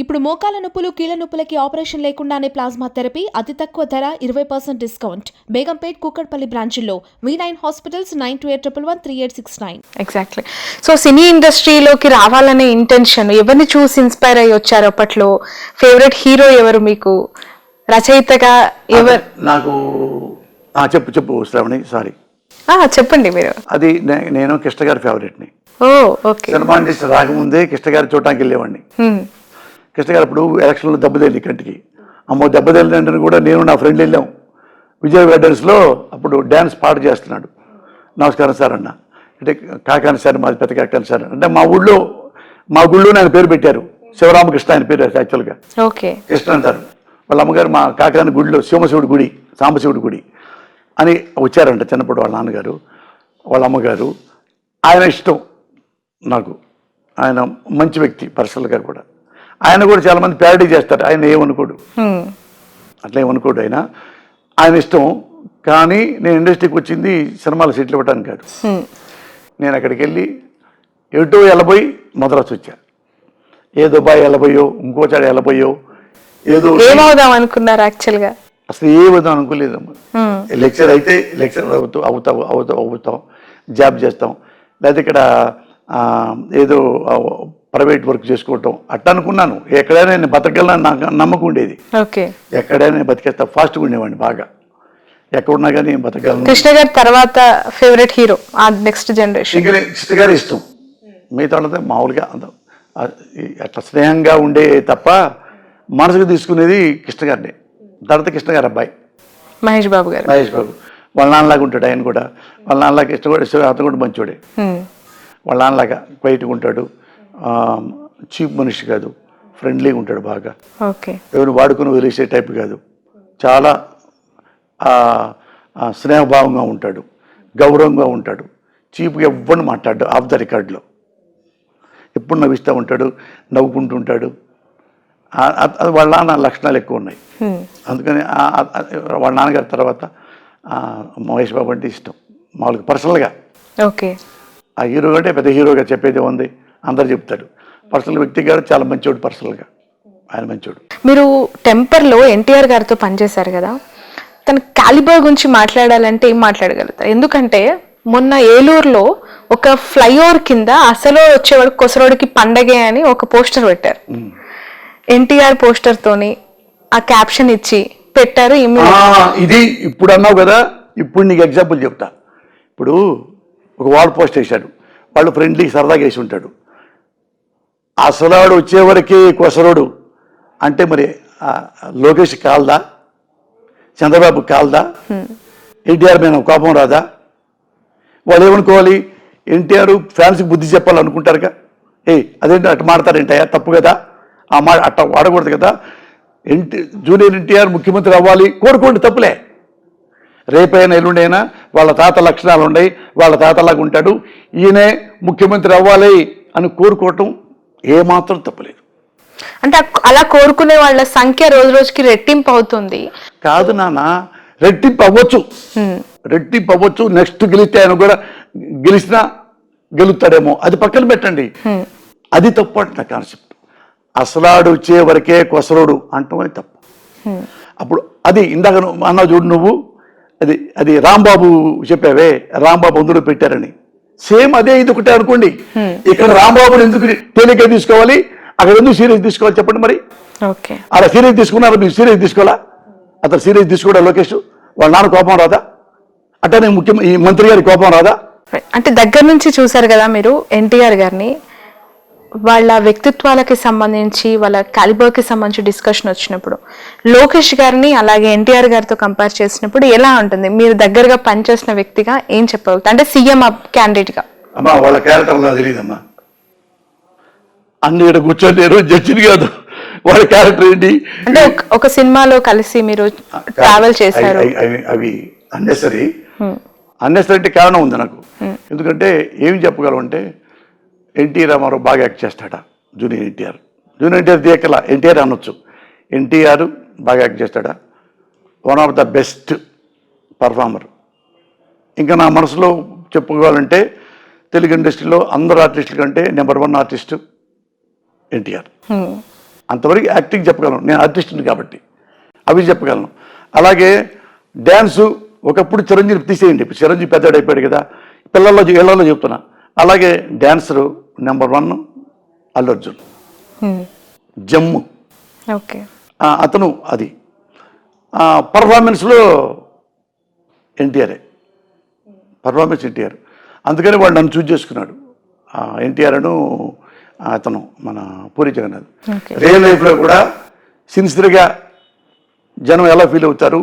ఇప్పుడు మోకాల నొప్పులు కీళ్ల నొప్పులకి ఆపరేషన్ లేకుండానే ప్లాస్మా థెరపీ అతి తక్కువ ధర 20% డిస్కౌంట్. బేగంపేట్ కూకట్పల్లి బ్రాంచ్ల్లో V9 hospitals 9281113869. Exactly. So cine ఇండస్ట్రీలోకి రావాలనే ఇంటెన్షన్ ఎవరిని చూసి ఇన్స్పైర్ అయ్యి వచ్చారు? అప్పట్లో ఫేవరెట్ హీరో ఎవరు మీకు? రచయితగా ఎవరు? నాకు చెప్పు శ్రావణి, సారీ చెప్పండి మీరు. అది నేను కృష్ణ గారి ఫేవరెట్ని. ఓ ఓకే. సినిమా ఇండస్ట్రీ రాకముందే కృష్ణ గారి చూడటానికి వెళ్ళేవాడిని. కృష్ణ గారు అప్పుడు ఎలక్షన్లో దెబ్బతేలి కంటికి. అమ్మో దెబ్బతేలిందని కూడా నేను నా ఫ్రెండ్ వెళ్ళాం విజయ్ గార్డెన్స్లో. అప్పుడు డ్యాన్స్ పాడు చేస్తున్నాడు. నమస్కారం సార్ అన్న అంటే కాకాని సార్, మాది పెద్ద కాకాని సార్ అంటే మా గుళ్ళో ఆయన పేరు పెట్టారు, శివరామకృష్ణ ఆయన పేరు యాక్చువల్గా. ఓకే. కృష్ణ అంటారు. వాళ్ళ అమ్మగారు మా కాకాని గుడిలో శివశివుడి గుడి, సాంబశివుడి గుడి అని వచ్చారంట చిన్నప్పుడు వాళ్ళ నాన్నగారు వాళ్ళ అమ్మగారు. ఆయన ఇష్టం నాకు, ఆయన మంచి వ్యక్తి పర్సనల్గా కూడా. ఆయన కూడా చాలామంది ప్యారడీ చేస్తారు, ఆయన ఏమనుకోడు, అట్లా ఏమనుకోడు. ఆయన ఇష్టం. కానీ నేను ఇండస్ట్రీకి వచ్చింది సినిమాలు సెటిల్ ఇవ్వడానికి కాదు. నేను అక్కడికి వెళ్ళి ఎటో వెళ్ళబోయి మద్రాసు వచ్చా. ఏ దుబాయ్ వెళ్ళబోయో, ఇంకోచాడు వెళ్ళబోయో, ఏదో ఏమవుదాం అనుకున్నారు యాక్చువల్గా? అసలు ఏ వద్దాం అనుకోలేదమ్మా. లెక్చర్ అయితే లెక్చర్ అవుతాం, జాబ్ చేస్తాం, లేకపోతే ఇక్కడ ఏదో ప్రైవేట్ వర్క్ చేసుకోవటం అట్లా అనుకున్నాను. ఎక్కడైనా నేను బతకగలను నాకు నమ్మకం ఉండేది. ఎక్కడైనా నేను బతికేస్తా, ఫాస్ట్గా ఉండేవాడిని బాగా. ఎక్కడున్నా కానీ బతకగలను. కృష్ణ గారి తర్వాత ఫేవరెట్ హీరో నెక్స్ట్ జనరేషన్? ఇంకా కృష్ణ గారి ఇష్టం. మిగతా మామూలుగా అట్లా స్నేహంగా ఉండే తప్ప మనసుకు తీసుకునేది కృష్ణ గారిని. తర్వాత కృష్ణ గారి అబ్బాయి మహేష్ బాబు. వాళ్ళ నాన్నలాగా ఉంటాడు ఆయన కూడా. వాళ్ళ నాన్నలాగా కృష్ణ కూడా, అతను కూడా మంచోడే. వాళ్ళ నాన్నలాగా క్వైట్గా ఉంటాడు, చీప్ మనిషి కాదు, ఫ్రెండ్లీగా ఉంటాడు బాగా. ఎవరు వాడుకుని వదిలేసే టైప్ కాదు. చాలా స్నేహభావంగా ఉంటాడు, గౌరవంగా ఉంటాడు. చీప్గా ఎవ్వరిని మాట్లాడు. ఆఫ్ ద రికార్డులో ఎప్పుడు నవ్విస్తూ ఉంటాడు, నవ్వుకుంటూ ఉంటాడు. అది వాళ్ళ నాన్న లక్షణాలు ఎక్కువ ఉన్నాయి. అందుకని వాళ్ళ నాన్నగారి తర్వాత మహేష్ బాబు అంటే ఇష్టం మామూలుగా పర్సనల్గా. ఆ హీరో అంటే పెద్ద హీరోగా చెప్పేది ఉంది, అందరు చెప్తారు. పర్సనల్ వ్యక్తి గారు చాలా మంచోడు, పర్సనల్గా ఆయన మంచోడు. మీరు టెంపర్లో ఎన్టీఆర్ గారితో పనిచేశారు కదా, తన క్యాలిబర్ గురించి మాట్లాడాలంటే ఏం మాట్లాడగలుగుతారు? ఎందుకంటే మొన్న ఏలూరులో ఒక ఫ్లైఓవర్ కింద అసలు వచ్చేవాడు కొసరోడికి పండగే అని ఒక పోస్టర్ పెట్టారు. ఎన్టీఆర్ పోస్టర్ తోని ఆ క్యాప్షన్ ఇచ్చి పెట్టారు. ఇది ఇప్పుడు అన్నావు కదా, ఇప్పుడు నీకు ఎగ్జాంపుల్ చెప్తా. ఇప్పుడు ఒక వాల్ పోస్ట్ వేశాడు, వాళ్ళు ఫ్రెండ్లీ సరదాగా వేసి ఉంటాడు. అసలాడు వచ్చేవరకే కొసరోడు అంటే మరి లోకేష్ కాల్దా, చంద్రబాబు కాల్దా, ఎన్టీఆర్ మీద కోపం రాదా? వాళ్ళు ఏమనుకోవాలి? ఎన్టీఆర్ ఫ్యాన్స్కి బుద్ధి చెప్పాలనుకుంటారుగా. అదేంటి అట్లా మాడతారేంటయా, తప్పు కదా, ఆ మాట అట్లా వాడకూడదు కదా. జూనియర్ ఎన్టీఆర్ ముఖ్యమంత్రి అవ్వాలి కోరుకోండి, తప్పులే. రేపైనా ఎల్లుండైనా వాళ్ళ తాత లక్షణాలు ఉన్నాయి, వాళ్ళ తాతలాగా ఉంటాడు, ఈయనే ముఖ్యమంత్రి అవ్వాలి అని కోరుకోవటం ఏమాత్రం తప్పలేదు. అంటే అలా కోరుకునే వాళ్ళ సంఖ్య రోజు రోజుకి రెట్టింపు అవుతుంది. కాదు నాన్న, రెట్టింపు అవ్వచ్చు. నెక్స్ట్ గెలిస్తే ఆయన కూడా గెలిచినా గెలుస్తాడేమో, అది పక్కన పెట్టండి. అది తప్పు అంటున్న కాన్సెప్ట్. అసలాడు వచ్చే వరకే కొసరోడు అంటమని తప్పు. అప్పుడు అది ఇందాక అన్నావు చూడు నువ్వు, అది రాంబాబు చెప్పావే, రాంబాబు అందులో పెట్టారని. సేమ్ అదే ఇది ఒకటే అనుకోండి. ఇక్కడ రాంబాబుని ఎందుకు తేలిక తీసుకోవాలి, అక్కడ ఎందుకు సీరియస్ తీసుకోవాలి చెప్పండి. మరి అలా సీరియస్ తీసుకున్నారు, మీరు సీరియస్ తీసుకోవాలా? అతను సీరియస్ తీసుకోవడా లోకేష్? వాళ్ళ నాన్న కోపం రాదా? అట్టనే ఈ మంత్రి గారి కోపం రాదా? అంటే దగ్గర నుంచి చూసారు కదా మీరు ఎన్టీఆర్ గారిని, వాళ్ళ వ్యక్తిత్వాలకి సంబంధించి వాళ్ళ క్యాలిబర్కి సంబంధించి డిస్కషన్ వచ్చినప్పుడు లోకేష్ గారిని అలాగే ఎన్టీఆర్ గారితో కంపేర్ చేసినప్పుడు ఎలా ఉంటుంది? మీరు దగ్గరగా పనిచేసిన వ్యక్తిగా ఏం చెప్పగలుగుతారు? అంటే సీఎం క్యాండిడేట్గా. అమ్మా వాళ్ళ క్యారెక్టర్ నాకు తెలియదమ్మా. అన్ని ఇక్కడ కూర్చోలేరు, జడ్జిని కాదు, వాళ్ళ క్యారెక్టర్ ఏంటి అంటే ఒక సినిమాలో కలిసి మీరు ట్రావెల్ చేశారు. అవి అన్నెసరీ అంటే కారణం ఉంది నాకు. ఎందుకంటే ఏం చెప్పగలం అంటే ఎన్టీ రామారావు బాగా యాక్ట్ చేస్తాడా, జూనియర్ ఎన్టీఆర్ తీయకల ఎన్టీఆర్ అనొచ్చు. ఎన్టీఆర్ బాగా యాక్ట్ చేస్తాడా, one of the best performer. ఇంకా నా మనసులో చెప్పుకోవాలంటే తెలుగు ఇండస్ట్రీలో అందరు ఆర్టిస్టుల కంటే నెంబర్ 1 ఆర్టిస్టు ఎన్టీఆర్. అంతవరకు యాక్టింగ్ చెప్పగలను, నేను ఆర్టిస్ట్ని కాబట్టి అవి చెప్పగలను. అలాగే డ్యాన్సు ఒకప్పుడు చిరంజీవి తీసేయండి, చిరంజీవి పెద్దడు అయిపోయాడు కదా, ఇళ్లలో చెప్తున్నా. అలాగే dancer number 1 Allu Arjun, Jammu, okay, అతను అది. పర్ఫార్మెన్స్లో ఎన్టీఆర్, అందుకని వాడు నన్ను చూజ్ చేసుకున్నాడు. ఎన్టీఆర్ అను అతను మన పూరి జగన్నాథ్. రియల్ లైఫ్లో కూడా సిన్సియర్గా జనం ఎలా ఫీల్ అవుతారు,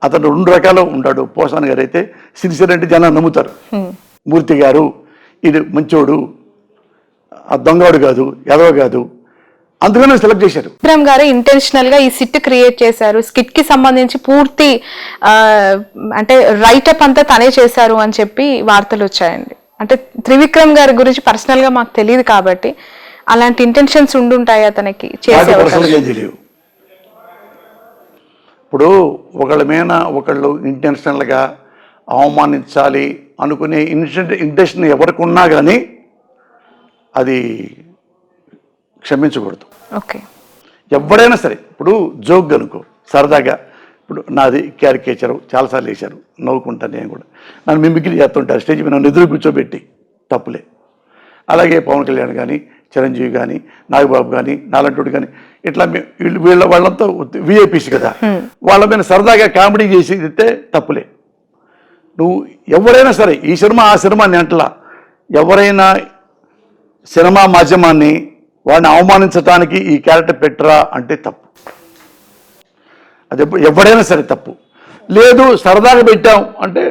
అతను 2 రకాలు ఉంటాడు. పోసాని గారు అయితే సిన్సియర్ అంటే జనం నమ్ముతారు, మూర్తి గారు ఇది మంచోడు, దొంగవాడు కాదు, ఎదవ కాదు, అందుకని సెలెక్ట్ చేశారు. విక్రమ్ గారు ఇంటెన్షనల్ గా ఈ సిట్ క్రియేట్ చేశారు. స్కిట్ కి సంబంధించి పూర్తి అంటే రైటప్ అంతా తనే చేశారు అని చెప్పి వార్తలు వచ్చాయండి. అంటే త్రివిక్రమ్ గారి గురించి పర్సనల్ గా మాకు తెలియదు కాబట్టి అలాంటి ఇంటెన్షన్స్ ఉండుంటాయి అతనికి చేసే. ఇప్పుడు ఒకళ్ళ మీద ఒకళ్ళు ఇంటెన్షనల్గా అవమానించాలి అనుకునే ఇంటెన్షన్ ఎవరికి ఉన్నా కానీ అది క్షమించకూడదు. ఓకే, ఎవరైనా సరే. ఇప్పుడు జోక్ అనుకో, సరదాగా, ఇప్పుడు నాది క్యారికేచర్ చాలాసార్లు వేశారు, నవ్వుకుంటాను నేను కూడా. నన్ను మిమిక్రీ చేస్తుంటారు స్టేజ్ మీద, నన్ను ఎదురు కూర్చోబెట్టి, తప్పులే. అలాగే పవన్ కళ్యాణ్ కానీ, చిరంజీవి కానీ, నాగబాబు కానీ, నాలంటోడు కానీ, ఇట్లా వాళ్ళంతా విఐపీస్ కదా, వాళ్ళ మీద సరదాగా కామెడీ చేసి ఇస్తే తప్పులే. నువ్వు ఎవరైనా సరే, ఈ సినిమా ఆ సినిమా అని అంటలా, ఎవరైనా సినిమా మాధ్యమాన్ని వాడిని అవమానించడానికి ఈ క్యారెక్టర్ పెట్టరా అంటే తప్పు. అది ఎవరైనా సరే తప్పు. లేదు సరదాగా పెట్టాం అంటే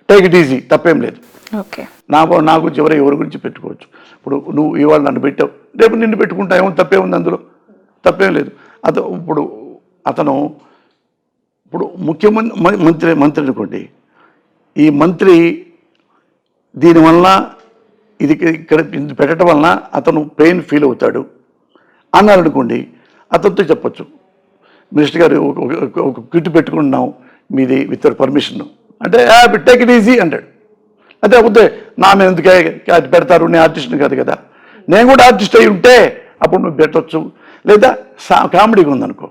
టేక్ ఇట్ ఈజీ, తప్పేం లేదు. ఓకే, నా గురించి ఎవరి గురించి పెట్టుకోవచ్చు. ఇప్పుడు నువ్వు ఇవాళ నన్ను పెట్టావు, రేపు నిన్ను పెట్టుకుంటా, ఏమో తప్పేముంది అందులో, తప్పేం లేదు. అతను ఇప్పుడు ముఖ్యమంత్రి మంత్రి అనుకోండి, ఈ మంత్రి దీనివల్ల ఇది ఇక్కడ పెట్టడం వలన అతను పెయిన్ ఫీల్ అవుతాడు అన్నారు అనుకోండి, అతనితో చెప్పచ్చు, మినిస్టర్ గారు ఒక కిట్ పెట్టుకుంటున్నాం మీది విత్ పర్మిషన్ అంటే టేక్ ఇట్ ఈజీ అంటాడు. అదే వద్దే నా మీద ఎందుకు అది పెడతారు, నేను ఆర్టిస్ట్ని కాదు కదా, నేను కూడా ఆర్టిస్ట్ అయి ఉంటే అప్పుడు నువ్వు పెట్టవచ్చు. లేదా కామెడీగా ఉందనుకో,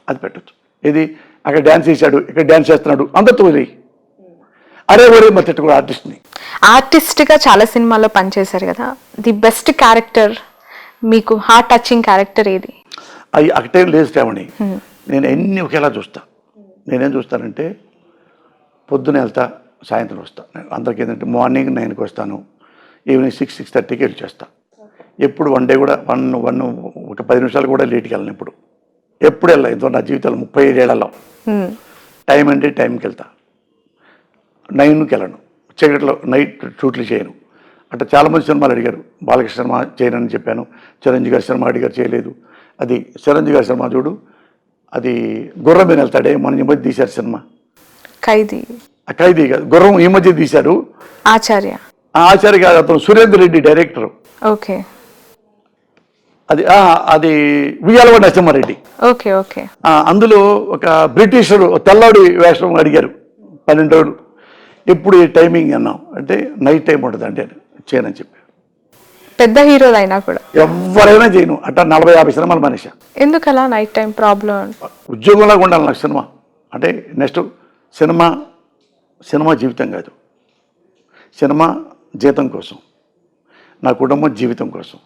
అది పెట్టచ్చు. ఇది అక్కడ డ్యాన్స్ చేశాడు, ఇక్కడ డ్యాన్స్ చేస్తున్నాడు, అందరితో వదిలేయి. అరే ఒరే మరి కూడా ఆర్టిస్ట్ని. ఆర్టిస్ట్గా చాలా సినిమాల్లో పనిచేశారు కదా, ది బెస్ట్ క్యారెక్టర్ మీకు హార్ట్ టచింగ్ క్యారెక్టర్ ఏది? అవి ఒకటేం లేదు శ్రావణి, నేను ఎన్ని ఒకేలా చూస్తా. నేనేం చూస్తానంటే పొద్దున వెళ్తా, సాయంత్రం వస్తా. అందరికీ ఏంటంటే మార్నింగ్ 9కి వస్తాను, ఈవినింగ్ 6-6:30కి వెళ్ళి చేస్తా. ఎప్పుడు వన్ డే కూడా ఒక 10 నిమిషాలు కూడా లేట్కి వెళ్ళను. ఎప్పుడు వెళ్ళా, ఎంతో నా జీవితంలో 35 ఏళ్లలో టైం అంటే టైంకి వెళ్తా. 9కి వెళ్ళను, చీకట్లో నైట్ షూట్లు చేయను. అంటే చాలామంది సినిమాలు అడిగారు, బాలకృష్ణ సినిమా చేయనని చెప్పాను, చిరంజీవి గారి సినిమా అడిగారు, చేయలేదు. అది చిరంజీవి గారి సినిమా చూడు, అది గుర్రం మీద వెళ్తాడే, మన ఈ మధ్య తీశారు సినిమా ఖైదీ కాదు, గుర్రం ఈ మధ్య తీశారు, ఆచార్య కాదు, అతను సురేందర్ రెడ్డి డైరెక్టర్. ఓకే, అది ఉయ్యాలవాడి నరసింహారెడ్డి. Okay okay. అందులో ఒక బ్రిటిషరు తెల్లవాడి వేషం అడిగారు, 12 రోజులు. ఎప్పుడు ఈ టైమింగ్ అన్నాం అంటే నైట్ టైం ఉంటుంది అంటే చేయనని చెప్పి. పెద్ద హీరోలు అయినా కూడా ఎవరైనా చేయను, అట్లా 40-50 సినిమాలు మనిషి. ఎందుకు అలా నైట్ టైం ప్రాబ్లం? ఉద్యోగంలాగా ఉండాలి నాకు సినిమా అంటే. నెక్స్ట్ సినిమా జీవితం కాదు, సినిమా జీతం కోసం, నా కుటుంబం జీవితం కోసం.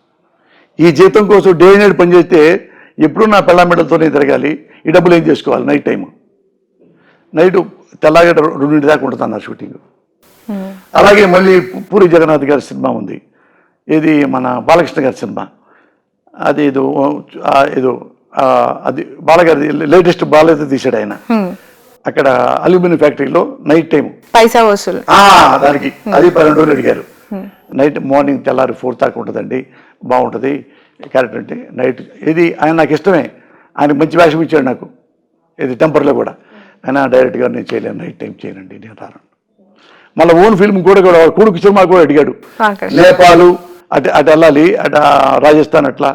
ఈ జీతం కోసం డే నైట్ పనిచేస్తే ఎప్పుడు నా పిల్ల మెడలతోనే తిరగాలి, ఈ డబ్బులు ఏం చేసుకోవాలి. నైట్ టైము, నైటు తెల్లగా 2 దాకా ఉంటుంది నా షూటింగ్. అలాగే మళ్ళీ పూరి జగన్నాథ్ గారి సినిమా ఉంది, ఇది మన బాలకృష్ణ గారి సినిమా, అది ఏదో అది బాలగారి లేటెస్ట్ బాలైతే తీశాడు ఆయన. అక్కడ అల్యూమినియం ఫ్యాక్టరీలో నైట్ టైం పైసా వసూలు, దానికి అది 12 రోజులు అడిగారు. నైట్ మార్నింగ్ తెల్లారి 4 దాకా ఉంటుందండి, బాగుంటుంది క్యారెక్టర్ అంటే. నైట్ ఇది ఆయన నాకు ఇష్టమే, ఆయన మంచి వేషం ఇచ్చాడు నాకు, ఇది టెంపర్లో కూడా. ఆయన డైరెక్ట్గా నేను చేయలేను, నైట్ టైం చేయనండి, నేను రాను. మళ్ళీ ఓన్ ఫిల్మ్ కూడా కొడుకు సినిమా కూడా అడిగాడు, నేపాల్ అటు వెళ్ళాలి, అటు రాజస్థాన్, అట్లా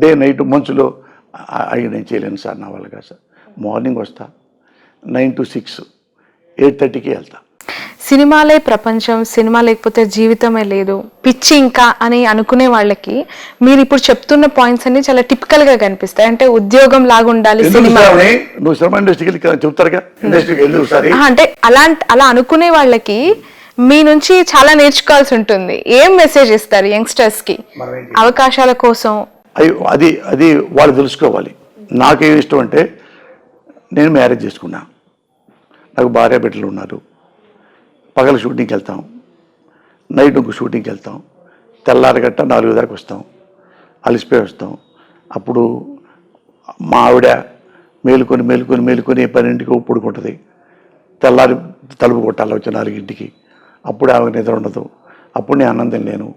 డే నైట్ మంచులో. అవి నేను చేయలేను సార్, నా వల్ల కాదు సార్. మార్నింగ్ వస్తా, 9 to 6, 8:30కి వెళ్తా. సినిమాలే ప్రపంచం, సినిమా లేకపోతే జీవితమే లేదు, పిచ్చి ఇంకా అని అనుకునే వాళ్ళకి మీరు ఇప్పుడు చెప్తున్న పాయింట్స్ అన్ని చాలా టిపికల్ గా కనిపిస్తాయి. అంటే ఉద్యోగం లాగా ఉండాలి సినిమా. నువ్వు సినిమా ఇండస్ట్రీకి చెప్తారుగా, ఇండస్ట్రీకి వెళ్ళి ఒకసారి. అంటే అలా అనుకునే వాళ్ళకి మీ నుంచి చాలా నేర్చుకోవాల్సి ఉంటుంది. ఏం మెసేజ్ ఇస్తారు యంగ్స్టర్స్ కి అవకాశాల కోసం? అది అది వాళ్ళు తెలుసుకోవాలి. నాకేం ఇష్టం అంటే, నేను మ్యారేజ్ చేసుకున్నా, నాకు భార్య బిడ్డలు ఉన్నారు. పగల షూటింగ్కి వెళ్తాం, నైట్ ఇంకో షూటింగ్కి వెళ్తాం, తెల్లారగట్ట 4 దాకా వస్తాం, అలసిపోయి వస్తాం. అప్పుడు మా ఆవిడ మేలుకొని 12కి పడుకుంటుంది. తెల్లారి తలుపు కొట్టాలి వచ్చి 4ంటికి. అప్పుడు ఆమె నిద్ర ఉండదు, అప్పుడు నేను అన్నం తినలేను,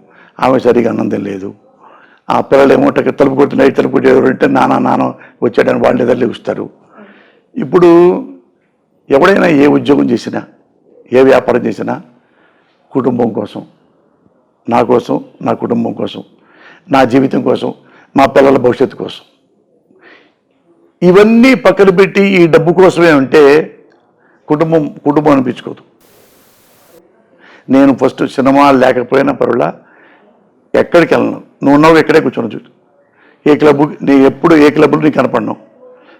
ఆమె సరిగా అన్నం తినలేదు. ఆ పిల్లలు ఏమో తలుపు కొట్టి నైట్ తలుపు కొట్టి ఎవరంటే నాన్న వచ్చాడని వాళ్ళ నిద్ర లేస్తారు. ఇప్పుడు ఎవడైనా ఏ ఉద్యోగం చేసినా, ఏ వ్యాపారం చేసినా కుటుంబం కోసం, నా కోసం, నా కుటుంబం కోసం, నా జీవితం కోసం, మా పిల్లల భవిష్యత్తు కోసం, ఇవన్నీ పక్కన పెట్టి ఈ డబ్బు కోసమే ఉంటే కుటుంబం అనిపించుకోదు. నేను ఫస్ట్ సినిమా లేకపోయినా పరులా ఎక్కడికి వెళ్ళను, నువ్వు ఉన్నావు ఎక్కడే కూర్చొని చూడు. నేను ఎప్పుడు ఏ క్లబ్లో నీకు కనపడినావు,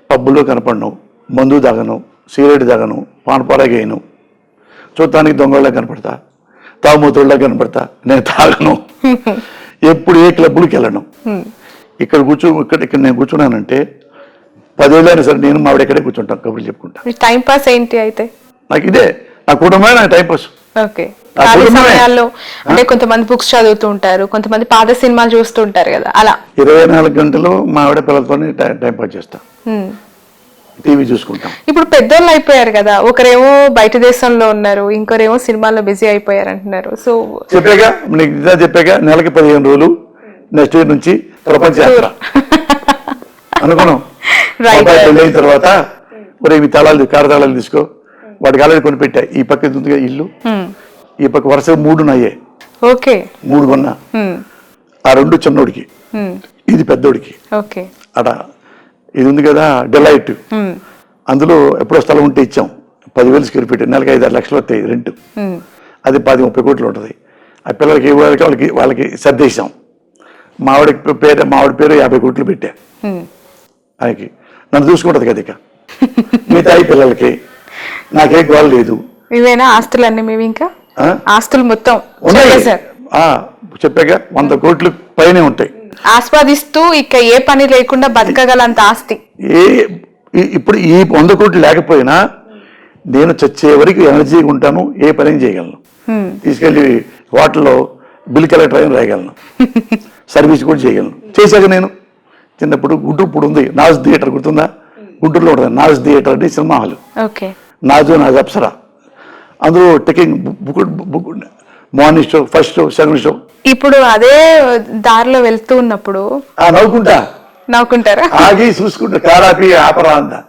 పబ్బుల్లో కనపడినావు, మందు తాగను, సిగరెట్ తాగను, పానపాలకి వేయను, చూడటానికి దొంగళ్ళ కనపడతా, తాగుమూతుళ్ళ కనపడతా, నేను తాగను. ఎప్పుడు ఏ క్లబ్లకి వెళ్ళను. ఇక్కడ నేను కూర్చున్నానంటే 10 ఏళ్ళైనా సరే నేను మావిడ ఎక్కడే కూర్చుంటాను, కబుర్లు చెప్పుకుంటా. టైం పాస్ ఏంటి అయితే? నాకు ఇదే, నా కుటుంబమే నాకు టైం పాస్. ఓకే. ఖాళీ సమయాల్లో అంటే కొంతమంది బుక్స్ చదువుతూ ఉంటారు, కొంతమంది పాత సినిమాలు చూస్తూ ఉంటారు కదా, అలా 24 గంటలు మా ఆవిడ పిల్లలతో టైం పాస్ చేస్తా, టీవీ చూసుకుంటాం. ఇప్పుడు పెద్దోళ్ళు అయిపోయారు కదా, ఒకరేమో బయట దేశంలో ఉన్నారు, ఇంకొరేమో సినిమాల్లో బిజీ అయిపోయారు అంటున్నారు. సో చెప్పాగా, నీకు ఇదా చెప్పాగా, నెలకి 15 రోజులు నెక్స్ట్ ఇయర్ నుంచి ప్రపంచ యాత్ర అనుకున్నాం. పెళ్ళైన తర్వాత మరి మీ కారతాళాలు తీసుకో, వాడికి ఆల్రెడీ కొనిపెట్టా. ఈ పక్క ఉందిగా ఇల్లు, ఈ పక్క వరుసగా 3 నాయే. ఓకే. 3 కొన్నా. ఆ 2 చిన్నోడికి, ఇది పెద్దోడికి. ఓకే. అట ఇది ఉంది కదా డిలైట్, అందులో ఎప్పుడో స్థలం ఉంటే ఇచ్చాం. 10,000 స్క్వేర్ ఫీట్, నెలకి 5-6 లక్షలు వస్తాయి రెంట్. అది 10-30 కోట్లు ఉంటుంది. ఆ పిల్లలకి వాళ్ళకి సర్దేశాం. మావిడి పేరు 50 కోట్లు పెట్టా. ఆయనకి నన్ను చూసుకుంటుంది కదా, ఇక మిగతా పిల్లలకి నాకే గోల్ లేదు. ఇవేనా ఆస్తులన్నీ మీవి? ఇంకా ఆస్తులు మొత్తం చెప్పాక 100 కోట్లు పైనే ఉంటాయి. ఆస్వాదిస్తూ ఇక ఏ పని లేకుండా బతకగలంత ఆస్తి. ఇప్పుడు ఈ 100 కోట్లు లేకపోయినా నేను చచ్చే వరకు ఎనర్జీగా ఉంటాను, ఏ పని చేయగలను. తీసుకెళ్ళి హోటల్లో బిల్ కలెక్టర్ అయిన రాయగలను, సర్వీస్ కూడా చేయగలను. చేశాక నేను చిన్నప్పుడు గుంటూరు ఉంది నాజ్ థియేటర్, గుర్తుందా? గుంటూరులో ఉంటుంది నాజ్ థియేటర్ అని సినిమా హాల్. నాజ్ అప్సరా, అందులో taking book morning show, first show, second show. ఇప్పుడు అదే దారిలో వెళ్తూ ఉన్నప్పుడు నవ్వుకుంటారా? ఆగి చూసుకుంటా, కార్ ఆపి ఆపరా అందా,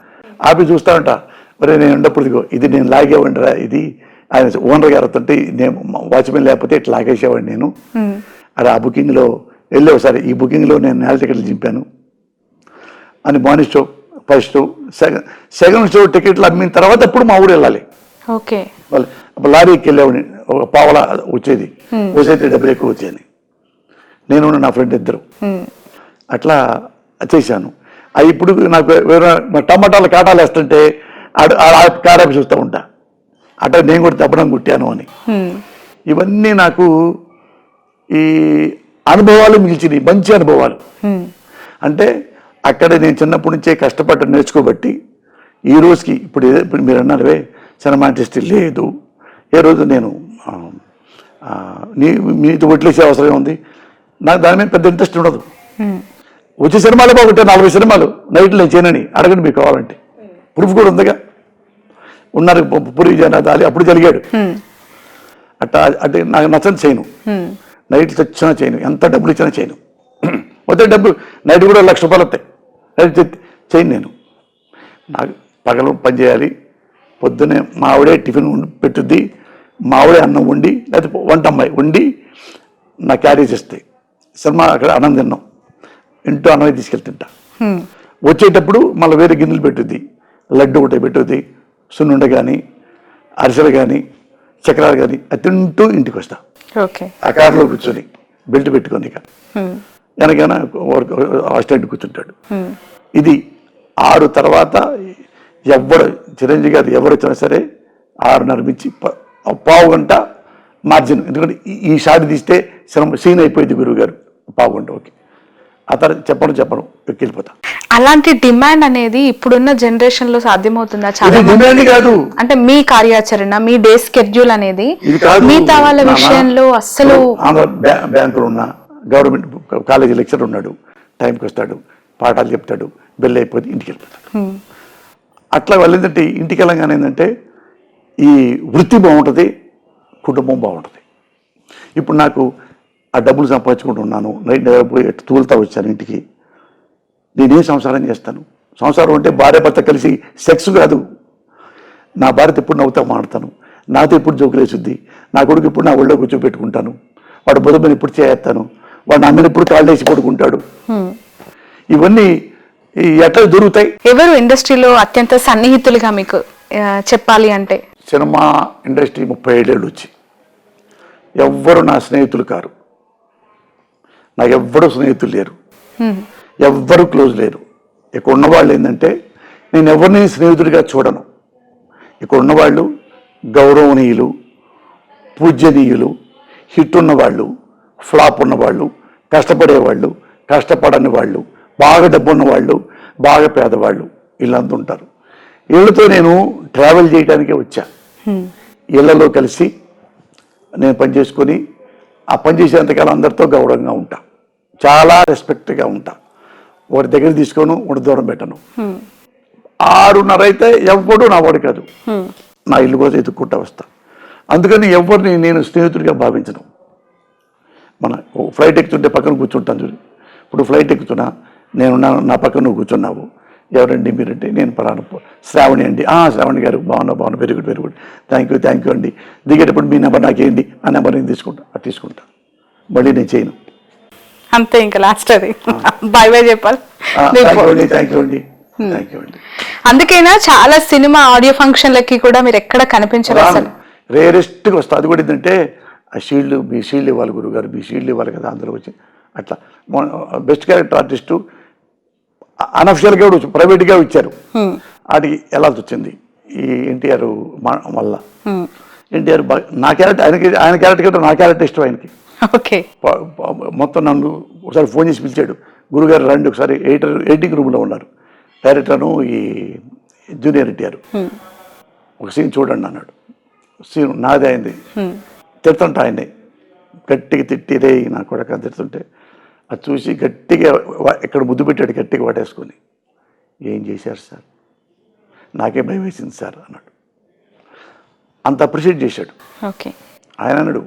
ఆపి చూస్తా ఉంటా. మరి నేను ఉన్నప్పుడు ఇది నేను లాగేవాడిరా, ఇది ఆయన ఓనర్ గారు వస్తుంటే నేను వాచ్మెన్ లేకపోతే ఇట్లా లాగేసేవాడిని నేను. అది ఆ బుకింగ్లో వెళ్ళి ఒకసారి ఈ బుకింగ్లో నేను నేల టికెట్లు చింపాను అని. Morning show, first show, second show టికెట్లు అమ్మిన తర్వాత అప్పుడు మా ఊరు వెళ్ళాలి. ఓకే. అప్పుడు లారీకి వెళ్ళేవాడిని, ఒక పావలా వచ్చేది, వచ్చేది డబ్బులు ఎక్కువ వచ్చేది. నేను నా ఫ్రెండ్ ఇద్దరు అట్లా చేశాను. అవి ఇప్పుడు నాకు టమాటాలు కాటాలు వేస్తుంటే కారాపి చూస్తూ ఉంటా, అట్లా నేను కూడా దెబ్బడం కుట్టాను అని. ఇవన్నీ నాకు ఈ అనుభవాలు మిగిల్చినవి, మంచి అనుభవాలు. అంటే అక్కడ నేను చిన్నప్పటి నుంచే కష్టపడ్డ నేర్చుకోబట్టి ఈ రోజుకి ఇప్పుడు మీరు అన్నారువే సినిమా ఇండస్ట్రీ లేదు, ఏ రోజు నేను మీతో వడ్లేసే అవసరం ఉంది, నాకు దాని మీద పెద్ద ఇంట్రెస్ట్ ఉండదు. వచ్చే సినిమాలు బాగుంటే 40 సినిమాలు నైట్లు నేను చేయనని అడగండి మీకు కావాలంటే, ప్రూఫ్ కూడా ఉందిగా. ఉన్నారు పూరి జనాదాలి, అప్పుడు జరిగాడు. అట్లా అంటే నాకు నచ్చని చేయను, నైట్లు తెచ్చినా చేయను, ఎంత డబ్బులు ఇచ్చినా చేయను. మొత్తం డబ్బులు నైట్ కూడా 1,00,000 రూపాయలు వస్తాయి, నైట్ చేయను నేను. నాకు పగలు పని చేయాలి. పొద్దునే మా ఆవిడే టిఫిన్ పెట్టుద్ది, మా ఆవిడే అన్నం వండి, లేకపోతే వంట అమ్మాయి వండి నా క్యారేజ్ ఇస్తాయి. సినిమా అక్కడ అన్నం తిన్నాం, ఇంట్లో అన్నమే తీసుకెళ్ళి తింటా. వచ్చేటప్పుడు మళ్ళీ వేరే గిన్నెలు పెట్టుద్ది, లడ్డు ఒకటి పెట్టుద్ది, సున్నుండ కానీ, అరిసెలు కానీ, చక్రాలు కానీ అది తింటూ ఇంటికి వస్తా. ఓకే. ఆ కారులో కూర్చొని బెల్ట్ పెట్టుకొని ఇక వెనకైనా అసిస్టెంట్ కూర్చుంటాడు. ఇది 6 తర్వాత ఎవరు చిరంజీవి గారు ఎవరు వచ్చినా సరే 6:30 నుంచి పావు గంట మార్జిన్. ఎందుకంటే ఈ షాట్ తీస్తే సీన్ అయిపోయింది గురువు గారు, పావు గంట ఓకే. ఆ తర్వాత చెప్పను వెళ్ళిపోతా. అలాంటి డిమాండ్ అనేది ఇప్పుడున్న జనరేషన్ లో సాధ్యమవుతుందా? చాలా డిమాండ్ కాదు, అంటే మీ కార్యాచరణ, మీ డే స్కెడ్యూల్ అనేది మిగతా వాళ్ళ విషయంలో అస్సలు. బ్యాంకులో ఉన్న గవర్నమెంట్ కాలేజీ లెక్చర్ ఉన్నాడు, టైంకి వస్తాడు, పాఠాలు చెప్తాడు, బెల్ అయిపోతే ఇంటికి వెళ్ళిపోతాడు. అట్లా వెళ్ళేందంటే ఇంటికి వెళ్ళగానే ఏంటంటే ఈ వృత్తి బాగుంటుంది, కుటుంబం బాగుంటుంది. ఇప్పుడు నాకు ఆ డబ్బులు సంపాదించుకుంటున్నాను, నైట్ పోయి తూలుతా వచ్చాను ఇంటికి. నేనేం సంసారం చేస్తాను? సంసారం అంటే భార్య భర్త కలిసి సెక్స్ కాదు. నా భార్యతో ఎప్పుడు నవ్వుతా మాడతాను, నాతో ఎప్పుడు జోకులు వేసుద్ది, నా కొడుకు ఇప్పుడు నా ఒళ్ళో కూర్చోబెట్టుకుంటాను, వాడు బుధమని ఎప్పుడు చేస్తాను, వాడు అందరిని ఎప్పుడు కాళ్ళు వేసి పడుకుంటాడు. ఇవన్నీ ఎట్లా దొరుకుతాయి? ఎవరు ఇండస్ట్రీలో అత్యంత సన్నిహితులుగా మీకు చెప్పాలి అంటే? సినిమా ఇండస్ట్రీ 35 ఏళ్ళు వచ్చి ఎవ్వరు నా స్నేహితులు కారు. నాకు ఎవ్వరు స్నేహితులు లేరు, ఎవ్వరు క్లోజ్ లేరు. ఇక్కడ ఉన్నవాళ్ళు ఏంటంటే నేను ఎవరిని స్నేహితుడిగా చూడను. ఇక్కడ ఉన్నవాళ్ళు గౌరవనీయులు, పూజ్యనీయులు, హిట్ ఉన్నవాళ్ళు, ఫ్లాప్ ఉన్నవాళ్ళు, కష్టపడేవాళ్ళు, కష్టపడని వాళ్ళు, బాగా డబ్బు ఉన్నవాళ్ళు, బాగా పేదవాళ్ళు, వీళ్ళంతా ఉంటారు. వీళ్ళతో నేను ట్రావెల్ చేయడానికే వచ్చా. ఇళ్లలో కలిసి నేను పనిచేసుకొని ఆ పనిచేసేంతకాలం అందరితో గౌరవంగా ఉంటా, చాలా రెస్పెక్ట్గా ఉంటా. ఒకటి దగ్గర తీసుకోను, ఒకటి దూరం పెట్టను. 6:30 అయితే ఎవ్వడు నా వాడు కాదు, నా ఇల్లు కోసం ఎత్తుక్కుంటా వస్తా. అందుకని ఎవరిని నేను స్నేహితుడిగా భావించను. మన ఫ్లైట్ ఎక్కుతుంటే పక్కన కూర్చుంటాను చూడు. ఇప్పుడు ఫ్లైట్ ఎక్కుతున్నా, నేను నా పక్కన నువ్వు కూర్చున్నావు, ఎవరండి మీరంటే నేను పలానా శ్రావణి అండి. శ్రావణి గారు బాగున్నా, వెరీ గుడ్, థ్యాంక్ యూ అండి. దిగేటప్పుడు మీ నెంబర్ నాకేంటి, ఆ నెంబర్ నేను తీసుకుంటా. మళ్ళీ నేను చేయను, అంతే. ఇంకా లాస్ట్ అది బై బై చెప్పాలి. థ్యాంక్ యూ అండి. అందుకైనా చాలా సినిమా ఆడియో ఫంక్షన్లకి కూడా మీరు ఎక్కడ కనిపించరు అసలు. రేరెస్ట్గా వస్తా. అది కూడా ఏంటంటే ఆ షీల్డ్, మీ షీల్డ్ ఇవ్వాలి గురువు గారు, మీ షీల్డ్ ఇవ్వాలి కదా అందరూ వచ్చి. అట్లా బెస్ట్ క్యారెక్టర్ ఆర్టిస్టు అనఫిషియల్గా కూడా ప్రైవేట్గా ఇచ్చారు. వాటికి ఎలా వచ్చింది ఈ ఎన్టీఆర్ వల్ల. ఎన్టీఆర్ నా క్యారెక్టర్ ఆయన క్యారెక్టర్ కంటే నా క్యారెక్టర్ ఇష్టం ఆయనకి. ఓకే. మొత్తం నన్ను ఒకసారి ఫోన్ చేసి పిలిచాడు, గురుగారు రండి ఒకసారి ఎడిటింగ్ రూమ్లో ఉన్నారు డైరెక్టర్ను ఈ జూనియర్ ఎన్టీఆర్, ఒక సీన్ చూడండి అన్నాడు. సీన్ నాదే అయింది, తిడుతుంటా ఆయన్ని గట్టిగా తిట్టిరే నా కొడుకు అని తిడుతుంటే అది చూసి గట్టిగా ఇక్కడ ముద్దు పెట్టాడు, గట్టిగా వాటేసుకొని. ఏం చేశారు సార్, నాకే భయం వేసింది సార్ అన్నాడు. అంత అప్రిషియేట్ చేశాడు. ఓకే. ఆయన అన్నాడు,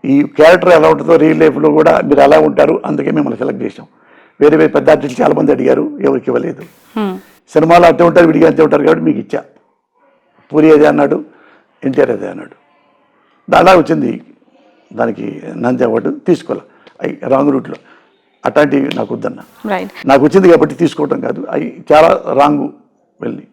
ఈ క్యారెక్టర్ ఎలా ఉంటుందో రియల్ లైఫ్లో కూడా మీరు ఎలా ఉంటారు, అందుకే మిమ్మల్ని సెలెక్ట్ చేసాం. వేరే పెద్ద ఆర్టిస్టులు చాలామంది అడిగారు, ఎవరికి ఇవ్వలేదు. సినిమాలో అంతే ఉంటారు, విడిగా అంతే ఉంటారు కాబట్టి మీకు ఇచ్చా. పూరి అదే అన్నాడు, ఎన్టీఆర్ అదే అన్నాడు. అలా వచ్చింది. దానికి నంది అవార్డు తీసుకోవాలి రాంగ్ రూట్లో. అట్లాంటివి నాకు వద్దన్నా. నాకు వచ్చింది కాబట్టి తీసుకోవటం కాదు, అవి చాలా రాంగ్ వెళ్ళి